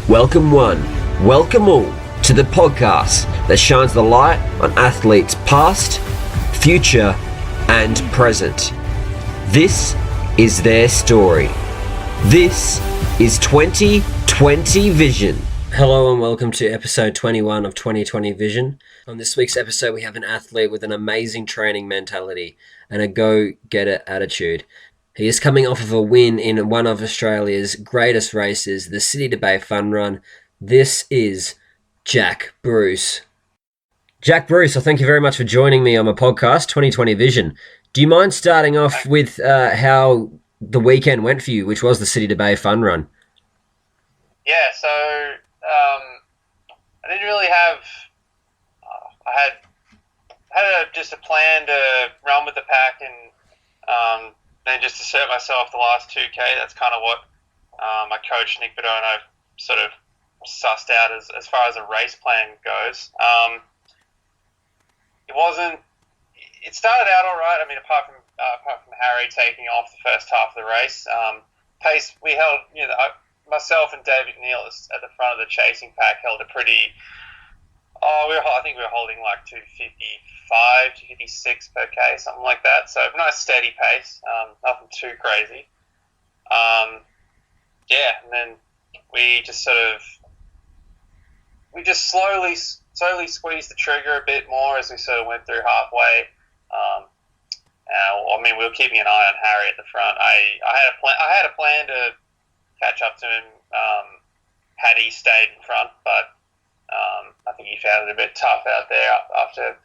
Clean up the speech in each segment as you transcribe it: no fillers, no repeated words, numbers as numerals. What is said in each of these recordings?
Welcome one, welcome all to the podcast that shines the light on athletes past, future, and present. This is their story. This is 2020 Vision. Hello and welcome to episode 21 of 2020 Vision. On this week's episode, we have an athlete with an amazing training mentality and a go-getter attitude. He is coming off of a win in one of Australia's greatest races, the City to Bay Fun Run. This is Jack Bruce. Jack Bruce, I thank you very much for joining me on my podcast, 2020 Vision. Do you mind starting off with how the weekend went for you, which was the City to Bay Fun Run? Yeah, so I didn't really have. I had just a plan to run with the pack and then just assert myself the last 2K. That's kind of what my coach Nick Bedono sort of sussed out as far as a race plan goes. It started out all right. I mean, apart from Harry taking off the first half of the race, pace we held. Myself and David Neal at the front of the chasing pack held a pretty. I think we were holding like 255, 256 per K, something like that. So nice steady pace, nothing too crazy. And then we just slowly squeezed the trigger a bit more as we sort of went through halfway. We were keeping an eye on Harry at the front. I had a plan to catch up to him had he stayed in front, but I think he found it a bit tough out there after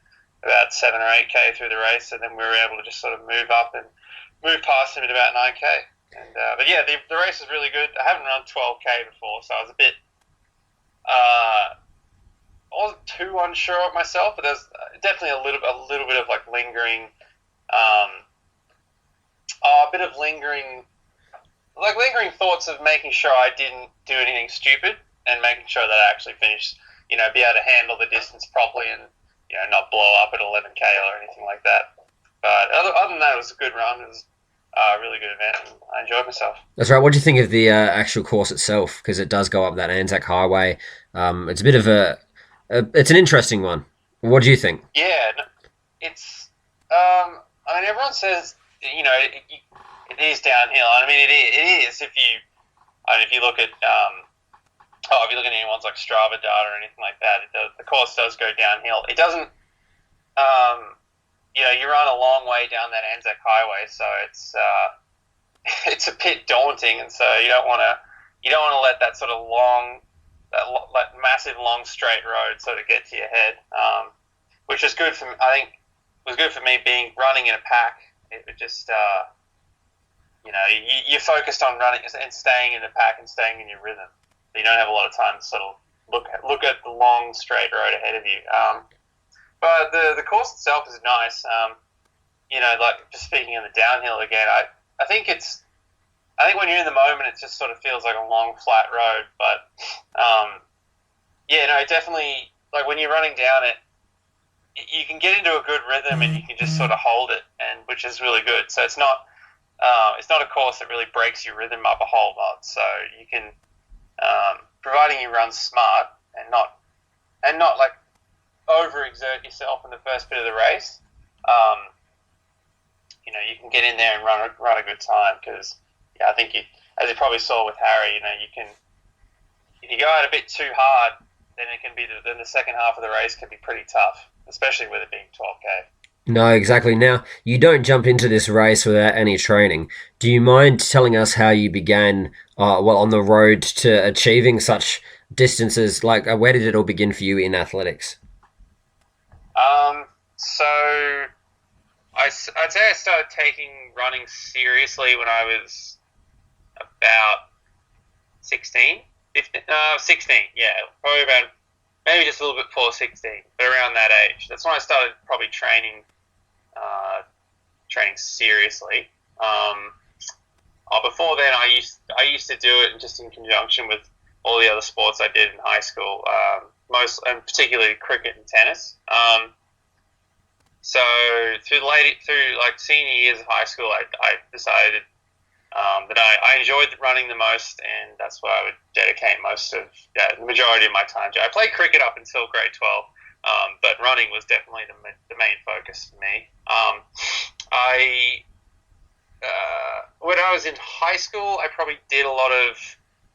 about 7 or 8K through the race, and then we were able to just sort of move up and move past him at about 9K. But the race was really good. I haven't run 12K before, so I was I wasn't too unsure of myself, but there's definitely a little bit of like lingering, lingering thoughts of making sure I didn't do anything stupid and making sure that I actually finished, be able to handle the distance properly and, not blow up at 11K or anything like that. But other than that, it was a good run. It was a really good event, and I enjoyed myself. That's right. What do you think of the actual course itself? Because it does go up that Anzac Highway. It's a bit of it's an interesting one. What do you think? Yeah, it's. Everyone says it is downhill. I mean, it is if you look at if you look at anyone's like Strava data or anything like that, the course does go downhill. It doesn't. You run a long way down that Anzac Highway, so it's a bit daunting, and so you don't want to let that sort of that massive long straight road sort of get to your head, which is good for me. I think it was good for me running in a pack. It just you're focused on running and staying in the pack and staying in your rhythm. You don't have a lot of time to sort of look at the long straight road ahead of you. But the course itself is nice. Like just speaking of the downhill again, I think when you're in the moment, it just sort of feels like a long flat road. But it definitely, like when you're running down it, you can get into a good rhythm and you can just sort of hold it, and which is really good. So it's not a course that really breaks your rhythm up a whole lot. So you can, providing you run smart and not like overexert yourself in the first bit of the race, you can get in there and run a good time. Because I think as you probably saw with Harry, you can, if you go out a bit too hard, then the second half of the race can be pretty tough, especially with it being 12K. No, exactly. Now, you don't jump into this race without any training. Do you mind telling us how you began on the road to achieving such distances? Like, where did it all begin for you in athletics? So I'd say I started taking running seriously when I was about 16, 15, 16, yeah, probably about, maybe just a little bit before 16, but around that age. That's when I started probably training seriously. Before then, I used to do it just in conjunction with all the other sports I did in high school, and particularly cricket and tennis. So through like senior years of high school, I decided But I enjoyed running the most, and that's what I would dedicate the majority of my time to. I played cricket up until grade 12, but running was definitely the main focus for me. When I was in high school, I probably did a lot of.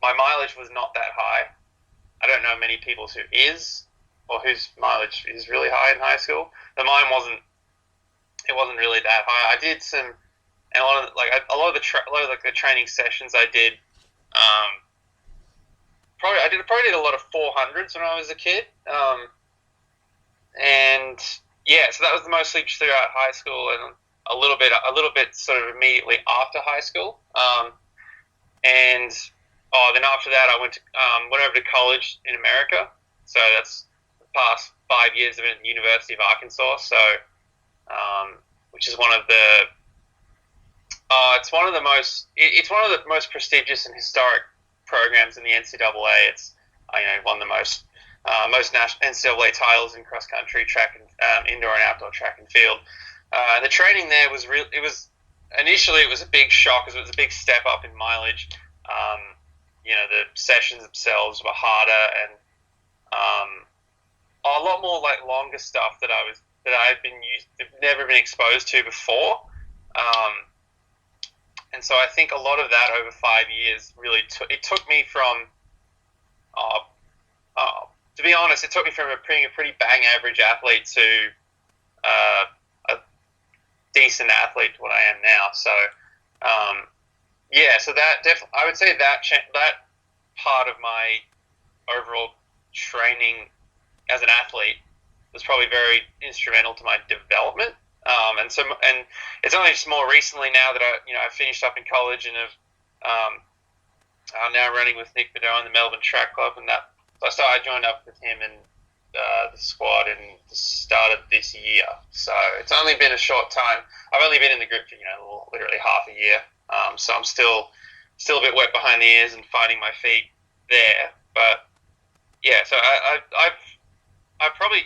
My mileage was not that high. I don't know many people who is or whose mileage is really high in high school. But mine wasn't. It wasn't really that high. I did some, and a lot of the training sessions I did. Probably did a lot of 400s when I was a kid. And yeah, so that was mostly throughout high school and a little bit sort of immediately after high school. And then after that, I went over to college in America. So that's the past 5 years of it at the University of Arkansas. So, which is one of the it's one of the most prestigious and historic programs in the NCAA. It's won the most national NCAA titles in cross country, track and indoor and outdoor track and field. The training there was real. Initially it was a big shock because it was a big step up in mileage. The sessions themselves were harder and a lot more like longer stuff that I've never been exposed to before. And so I think a lot of that over 5 years really took me from, to be honest, it took me from a pretty bang average athlete to a decent athlete to what I am now. So, so that I would say that part of my overall training as an athlete was probably very instrumental to my development. And it's only just more recently now that I finished up in college and I'm now running with Nick Beddoe in the Melbourne Track Club, and so I joined up with him and the squad in the start of this year. So it's only been a short time. I've only been in the group for literally half a year. So I'm still a bit wet behind the ears and finding my feet there. But yeah, so I've probably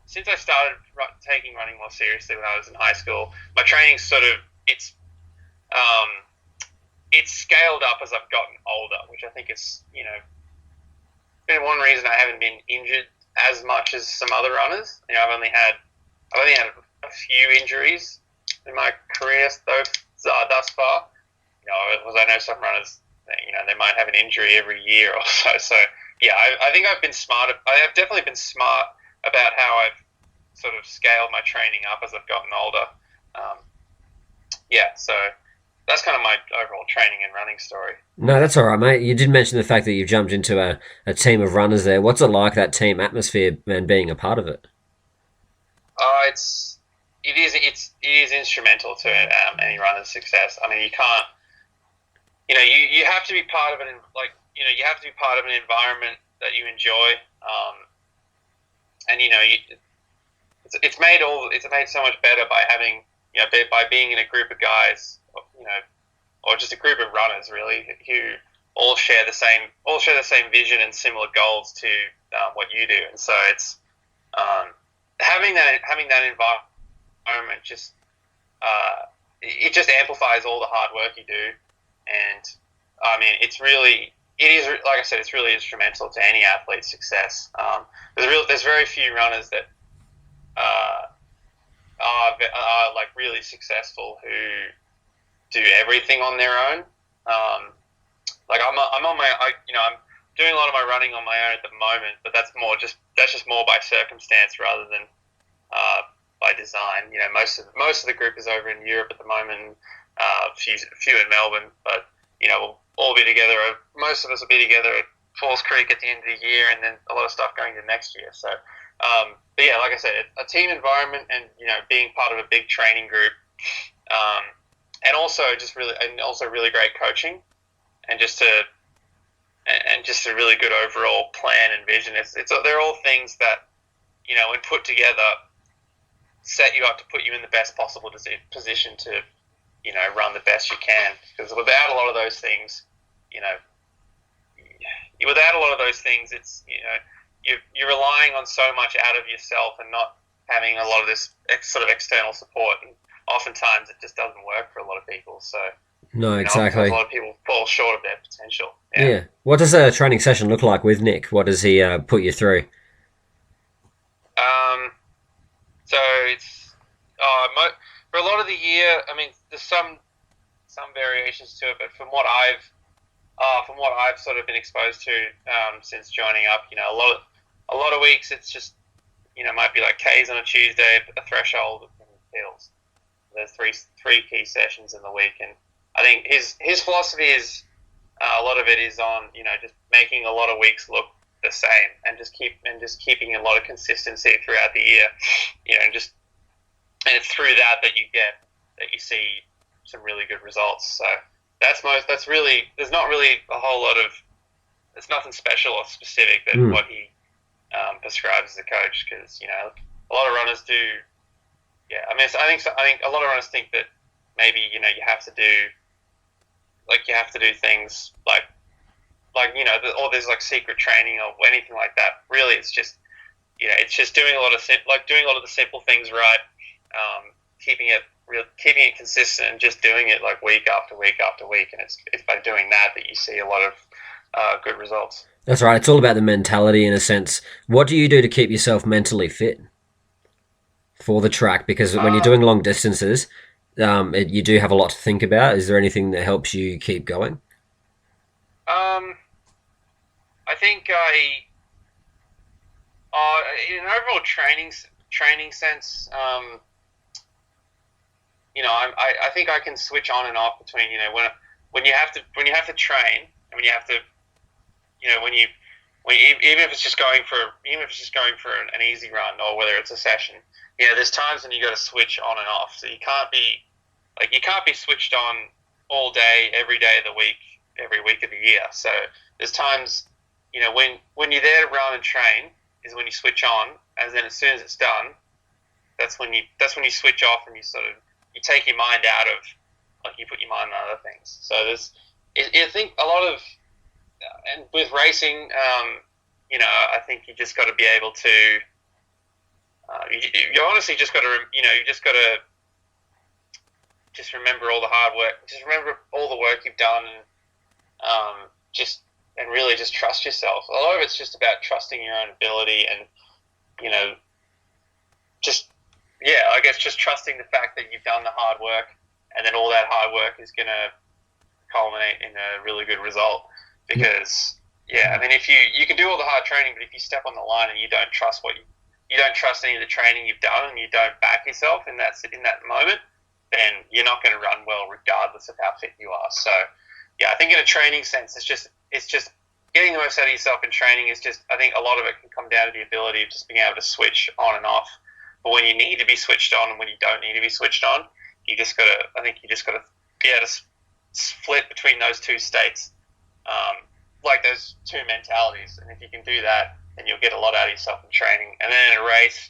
since I started taking running more seriously when I was in high school, my training it's scaled up as I've gotten older, which I think is been one reason I haven't been injured as much as some other runners. I've only had a few injuries in my career thus far. Because I know some runners, they might have an injury every year or so. So yeah, I think I've been smart. I have definitely been smart about how I've sort of scaled my training up as I've gotten older. So that's kind of my overall training and running story. No, that's all right, mate. You did mention the fact that you've jumped into a team of runners there. What's it like, that team atmosphere and being a part of it? It is instrumental to any runner's success. I mean, you can't, you have to be part of you have to be part of an environment that you enjoy. And it's made so much better by having by being in a group of guys, or just a group of runners really who all share the same vision and similar goals to what you do. And so it's having that environment just it just amplifies all the hard work you do. And I mean, it is like I said, it's really instrumental to any athlete's success. There's very few runners that are like really successful who do everything on their own. Like I'm doing a lot of my running on my own at the moment, but that's just more by circumstance rather than by design. Most of the group is over in Europe at the moment, a few in Melbourne, but we'll all be together. Most of us will be together at Falls Creek at the end of the year, and then a lot of stuff going to next year. So, but yeah, like I said, a team environment and being part of a big training group, and also really great coaching, and just a really good overall plan and vision. They're all things that when put together, set you up to put you in the best possible position to run the best you can. Because without a lot of those things, it's you're relying on so much out of yourself and not having a lot of this sort of external support. And oftentimes, it just doesn't work for a lot of people. So No, Oftentimes a exactly. lot of people fall short of their potential. Yeah. Yeah. What does a training session look like with Nick? What does he put you through? Um, so it's for a lot of the year. I mean, there's some variations to it, but from what I've sort of been exposed to since joining up, a lot of weeks it's just might be like K's on a Tuesday, a threshold, and hills. There's three key sessions in the week, and I think his philosophy is a lot of it is on just making a lot of weeks look the same, and just keeping a lot of consistency throughout the year, and it's through that you see some really good results. So that's really there's not really a whole lot of there's nothing special or specific that Mm. what he prescribes as a coach, because a lot of runners do. Yeah, I mean, I think a lot of runners think that maybe you have to do things or there's like secret training or anything like that. Really, it's just it's just doing doing a lot of the simple things right, keeping it consistent, and just doing it like week after week after week. And it's by doing that you see a lot of good results. That's right. It's all about the mentality in a sense. What do you do to keep yourself mentally fit for the track? Because when you're Uh, doing long distances, you do have a lot to think about. Is there anything that helps you keep going? um, I think in an overall training sense, I think I can switch on and off between when you have to train, and when you have to when you even if it's just going for an easy run, or whether it's a session, there's times when you got to switch on and off. So you can't be switched on all day every day of the week, every week of the year. So there's times when you're there to run and train is when you switch on, and then as soon as it's done, that's when you switch off, and you take your mind out of, like, you put your mind on other things. So I think a lot of, and with racing, I think you just got to be able to, you honestly just got to, you just got to just remember all the hard work, just remember all the work you've done, and and really just trust yourself. A lot of it's just about trusting your own ability, and you know, just I guess just trusting the fact that you've done the hard work, and then all that hard work is going to culminate in a really good result. Because I mean, if you can do all the hard training, but if you step on the line and you don't trust you don't trust any of the training you've done, and you don't back yourself in that moment, then you're not going to run well, regardless of how fit you are. So I think in a training sense, it's just getting the most out of yourself in training. Is just, I think a lot of it can come down to the ability of just being able to switch on and off. But when you need to be switched on and when you don't need to be switched on, you just gotta be able to split between those two states, like those two mentalities. And if you can do that, then you'll get a lot out of yourself in training. And then in a race,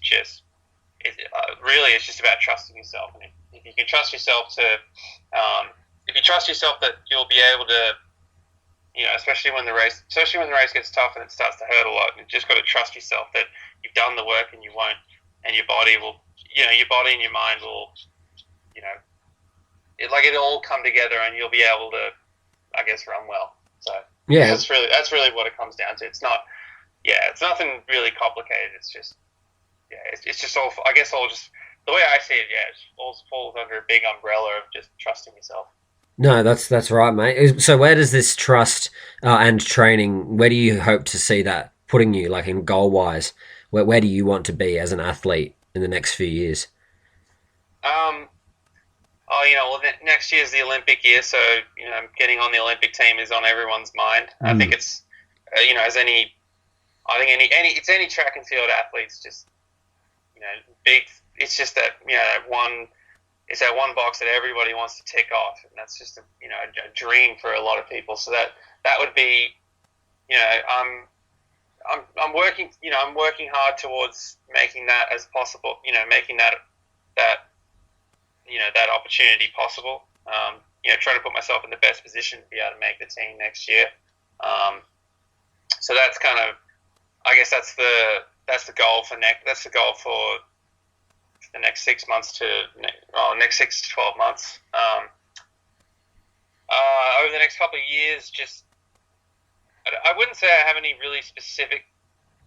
really, it's just about trusting yourself. And if you can trust yourself if you trust yourself that you'll be able to, especially when the race gets tough and it starts to hurt a lot, you just got to trust yourself that you've done the work, and you won't, and your body will, your body and your mind will, it'll all come together, and you'll be able to, I guess, run well. So Yeah, that's really what it comes down to. It's not, it's nothing really complicated. It's just, it's just all, I guess, all just the way I see it. Yeah, it all falls under a big umbrella of just trusting yourself. no, that's right, mate. So where does this trust and training? Where do you hope to see that putting you, like in goal wise? Where do you want to be as an athlete in the next few years? Um, well, next year's the Olympic year, so getting on the Olympic team is on everyone's mind. I think Mm. it's, as I think it's any track and field athlete's just, big. It's just that it's that one box that everybody wants to tick off, and that's just a dream for a lot of people. So that would be, I'm working, I'm working hard towards making that as possible. Making that that opportunity possible. Trying to put myself in the best position to be able to make the team next year. So that's kind of, I guess that's the goal for the next 6 months to next 6 to 12 months. Over the next couple of years, just I wouldn't say I have any really specific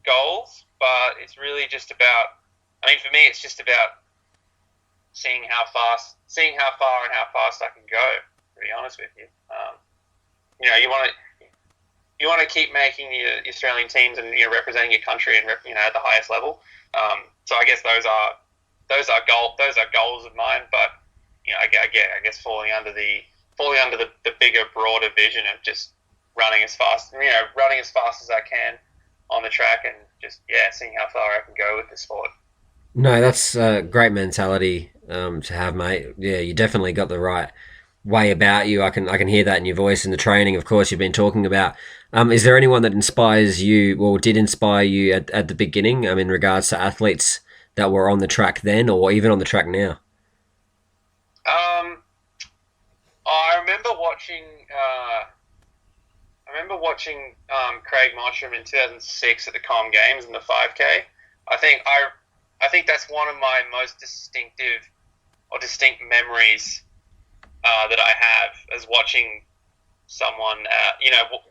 goals, but it's really just about. I mean, for me, it's just about seeing how far and how fast I can go. To be honest with you, you want to keep making your Australian teams and representing your country and at the highest level. So I guess those are goals of mine. But I guess falling under the bigger, broader vision of just running as fast as I can on the track and just seeing how far I can go with the sport. No, that's a great mentality to have, mate. Yeah, you definitely got the right way about you. I can hear that in your voice and the training, of course, you've been talking about. Is there anyone that inspires you, or did inspire you at the beginning, in regards to athletes that were on the track then, or even on the track now? Um, I remember watching. Craig Mottram in 2006 at the Com Games in the 5K. I think that's one of my most distinct memories that I have, as watching someone,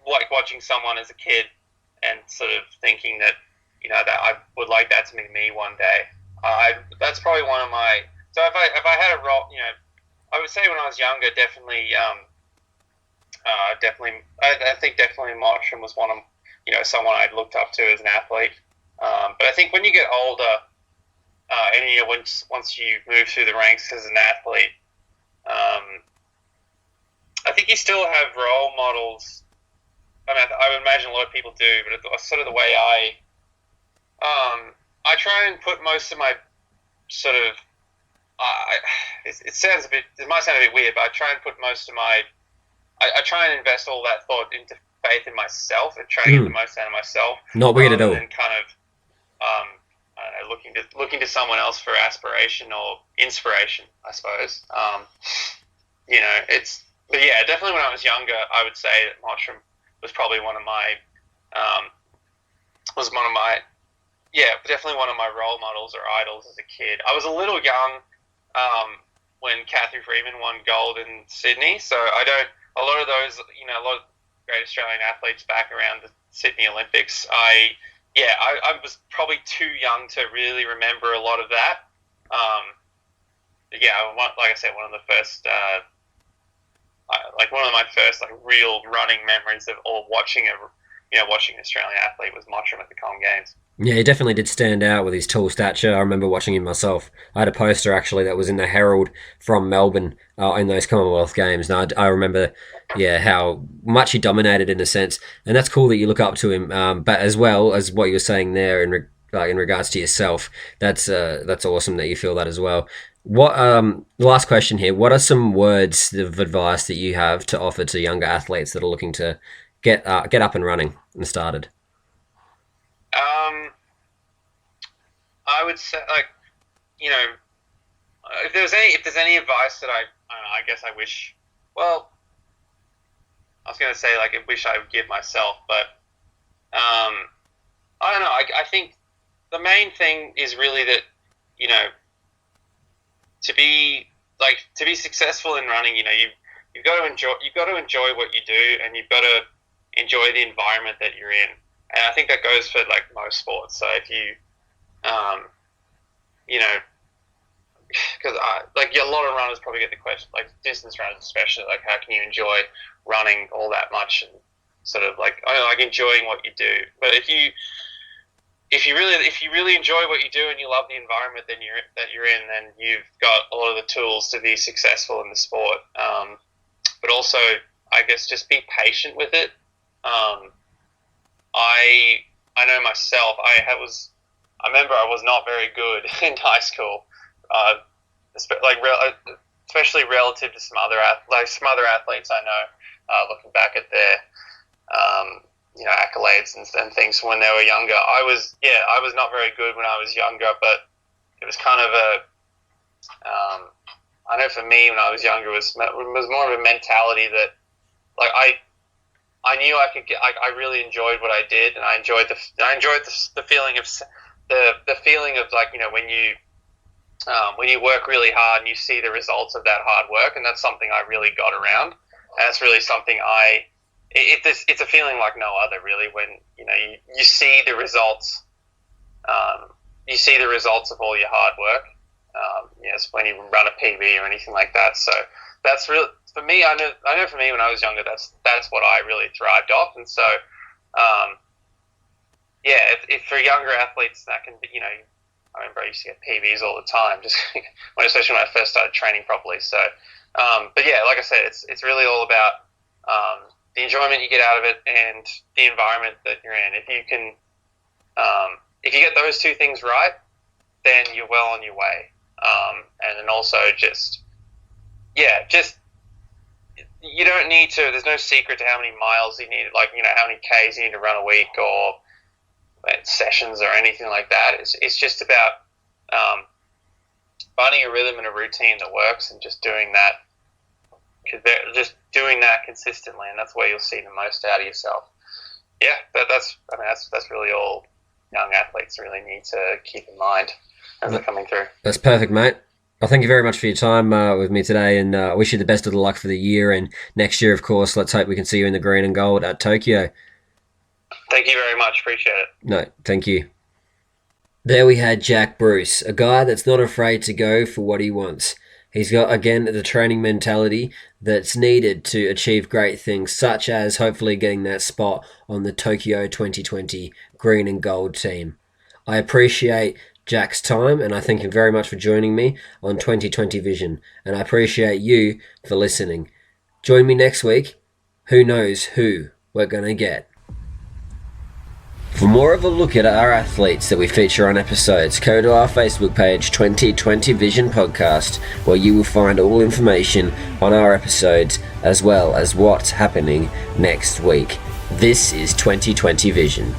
like watching someone as a kid and sort of thinking that, that I would like that to be me one day. That's probably one of my. So if I had a role, I would say when I was younger, I think definitely Mottram was one of, someone I'd looked up to as an athlete. But I think when you get older, and once you move through the ranks as an athlete, I think you still have role models. I mean, I would imagine a lot of people do, but it's sort of the way I try and put most of my sort of. It might sound a bit weird, but I try and put most of my. I try and invest all that thought into faith in myself and try to get the most out of myself. Not weird at all. Rather than kind of, I don't know, looking to someone else for aspiration or inspiration, I suppose. But yeah, definitely when I was younger, I would say that Mottram was probably definitely one of my role models or idols as a kid. I was a little young when Cathy Freeman won gold in Sydney, so a lot of great Australian athletes back around the Sydney Olympics. I was probably too young to really remember a lot of that. Like I said, one of my first real running memories of watching an Australian athlete was Mottram at the Com Games. Yeah, he definitely did stand out with his tall stature. I remember watching him myself. I had a poster actually that was in the Herald from Melbourne in those Commonwealth Games, and I remember, how much he dominated in a sense. And that's cool that you look up to him. But as well as what you were saying there in regards to yourself, that's awesome that you feel that as well. What last question here? What are some words of advice that you have to offer to younger athletes that are looking to get up and running and started? I would say, if there's any advice that I don't know, I guess I wish. Well, I was going to say I wish I would give myself, but I don't know. I think the main thing is really that to be successful in running, you've got to enjoy what you do, and you've got to enjoy the environment that you're in. And I think that goes for most sports. So if you, because a lot of runners probably get the question, distance runners especially, how can you enjoy running all that much and sort of enjoying what you do. But if you really enjoy what you do and you love the environment that you're in, then you've got a lot of the tools to be successful in the sport. But also, I guess, just be patient with it. I know myself. I remember I was not very good in high school, especially relative to some other athletes I know. Looking back at their accolades and things when they were younger, I was not very good when I was younger. But it was kind of I know for me when I was younger, it was more of a mentality that I knew I could get. I really enjoyed what I did, and I enjoyed the feeling of when you work really hard and you see the results of that hard work, and that's something I really got around. And that's really something it's a feeling like no other, really, when you see the results. You see the results of all your hard work. Yes, when you run a PB or anything like that. So that's real for me. I know for me when I was younger, that's what I really thrived off. And so, if for younger athletes that can be, I remember I used to get PBs all the time, just especially when I first started training properly. So, but yeah, like I said, it's really all about the enjoyment you get out of it and the environment that you're in. If you can, if you get those two things right, then you're well on your way. And then also just you don't need to. There's no secret to how many miles you need, how many Ks you need to run a week or sessions or anything like that. It's just about finding a rhythm and a routine that works and just doing that. Just doing that consistently, and that's where you'll see the most out of yourself. Yeah, that's really all young athletes really need to keep in mind as they're coming through. That's perfect, mate. Well, thank you very much for your time with me today, and I wish you the best of the luck for the year. And next year, of course, let's hope we can see you in the green and gold at Tokyo. Thank you very much. Appreciate it. No, thank you. There we had Jack Bruce, a guy that's not afraid to go for what he wants. He's got, again, the training mentality that's needed to achieve great things, such as hopefully getting that spot on the Tokyo 2020 green and gold team. I appreciate Jack's time, and I thank him very much for joining me on 2020 Vision, and I appreciate you for listening. Join me next week. Who knows who we're going to get. For more of a look at our athletes that we feature on episodes, go to our Facebook page, 2020 Vision Podcast, where you will find all information on our episodes as well as what's happening next week. This is 2020 Vision.